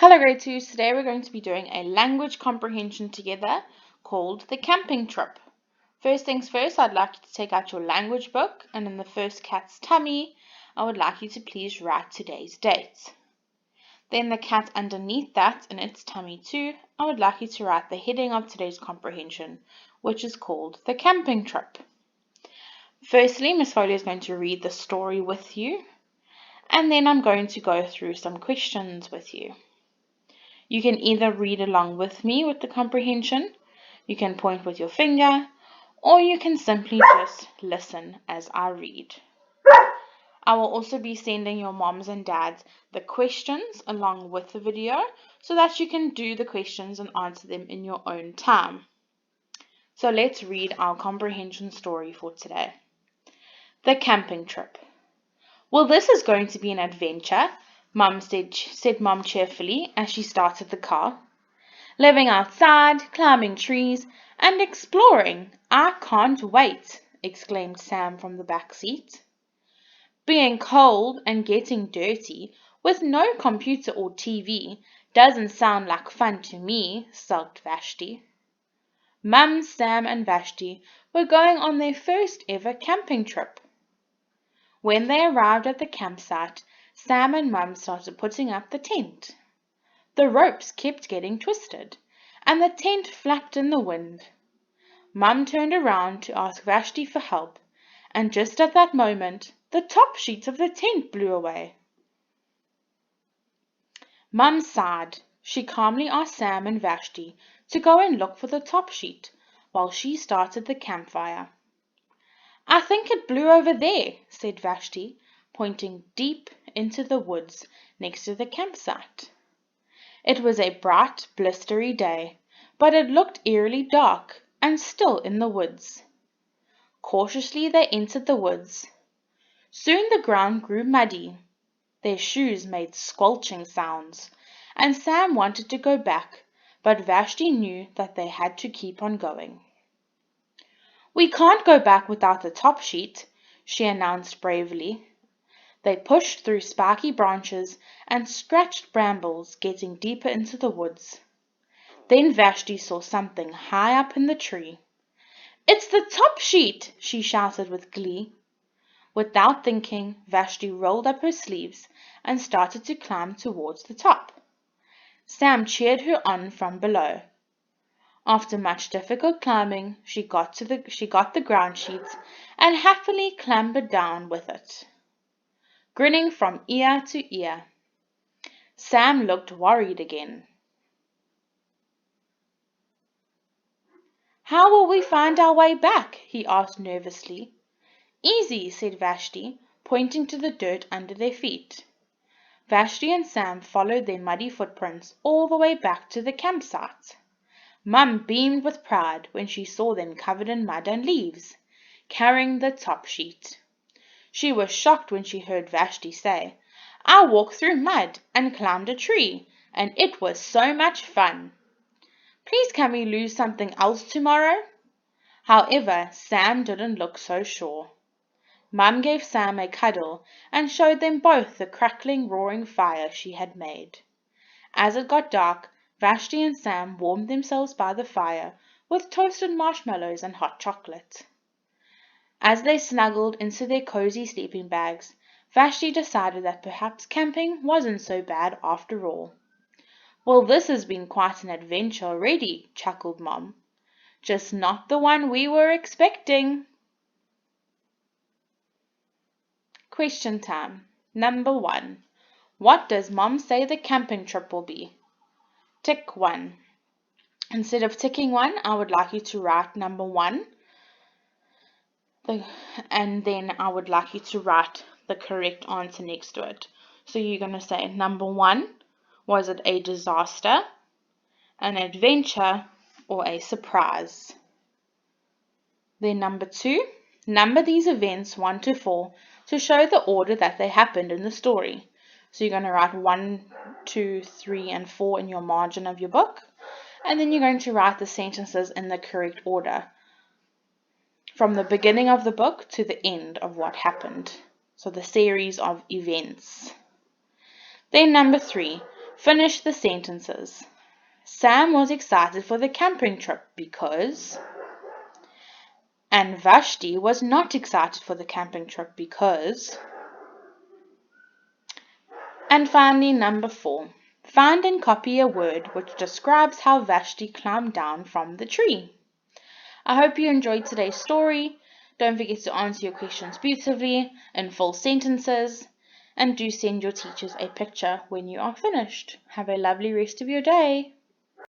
Hello grade 2s, today we're going to be doing a language comprehension together called the camping trip. First things first, I'd like you to take out your language book and in the first cat's tummy, I would like you to please write today's date. Then the cat underneath that in its tummy too, I would like you to write the heading of today's comprehension, which is called the camping trip. Firstly, Miss Foley is going to read the story with you, and then I'm going to go through some questions with you. You can either read along with me with the comprehension, you can point with your finger, or you can simply just listen as I read. I will also be sending your moms and dads the questions along with the video so that you can do the questions and answer them in your own time. So let's read our comprehension story for today. The camping trip. Well, this is going to be an adventure, Mum said Mum cheerfully as she started the car. Living outside, climbing trees, and exploring. I can't wait, exclaimed Sam from the back seat. Being cold and getting dirty with no computer or TV doesn't sound like fun to me, sulked Vashti. Mum, Sam, and Vashti were going on their first ever camping trip. When they arrived at the campsite, Sam and Mum started putting up the tent. The ropes kept getting twisted, and the tent flapped in the wind. Mum turned around to ask Vashti for help, and just at that moment, the top sheet of the tent blew away. Mum sighed. She calmly asked Sam and Vashti to go and look for the top sheet, while she started the campfire. I think it blew over there, said Vashti, pointing deep into the woods next to the campsite. It was a bright, blistery day, but it looked eerily dark and still in the woods. Cautiously they entered the woods. Soon the ground grew muddy. Their shoes made squelching sounds, and Sam wanted to go back, but Vashti knew that they had to keep on going. We can't go back without the top sheet, she announced bravely. They pushed through spiky branches and scratched brambles, getting deeper into the woods. Then Vashti saw something high up in the tree. It's the top sheet, she shouted with glee. Without thinking, Vashti rolled up her sleeves and started to climb towards the top. Sam cheered her on from below. After much difficult climbing, she got the ground sheet and happily clambered down with it, grinning from ear to ear. Sam looked worried again. How will we find our way back? He asked nervously. Easy, said Vashti, pointing to the dirt under their feet. Vashti and Sam followed their muddy footprints all the way back to the campsite. Mum beamed with pride when she saw them covered in mud and leaves, carrying the top sheet. She was shocked when she heard Vashti say, I walked through mud and climbed a tree, and it was so much fun. Please can we lose something else tomorrow? However, Sam didn't look so sure. Mum gave Sam a cuddle and showed them both the crackling, roaring fire she had made. As it got dark, Vashti and Sam warmed themselves by the fire with toasted marshmallows and hot chocolate. As they snuggled into their cozy sleeping bags, Vashti decided that perhaps camping wasn't so bad after all. Well, this has been quite an adventure already, chuckled Mom. Just not the one we were expecting. Question time. Number 1. What does Mom say the camping trip will be? Tick 1. Instead of ticking 1, I would like you to write number 1. And then I would like you to write the correct answer next to it. So you're going to say number 1, was it a disaster, an adventure, or a surprise? Then number 2, number these events 1 to 4 to show the order that they happened in the story. So you're going to write 1, 2, 3, and 4 in your margin of your book. And then you're going to write the sentences in the correct order, from the beginning of the book to the end of what happened. So the series of events. Then number 3, Finish the sentences. Sam was excited for the camping trip because, and Vashti was not excited for the camping trip because, and finally number 4. Find and copy a word which describes how Vashti climbed down from the tree. I hope you enjoyed today's story. Don't forget to answer your questions beautifully in full sentences, and do send your teachers a picture when you are finished. Have a lovely rest of your day.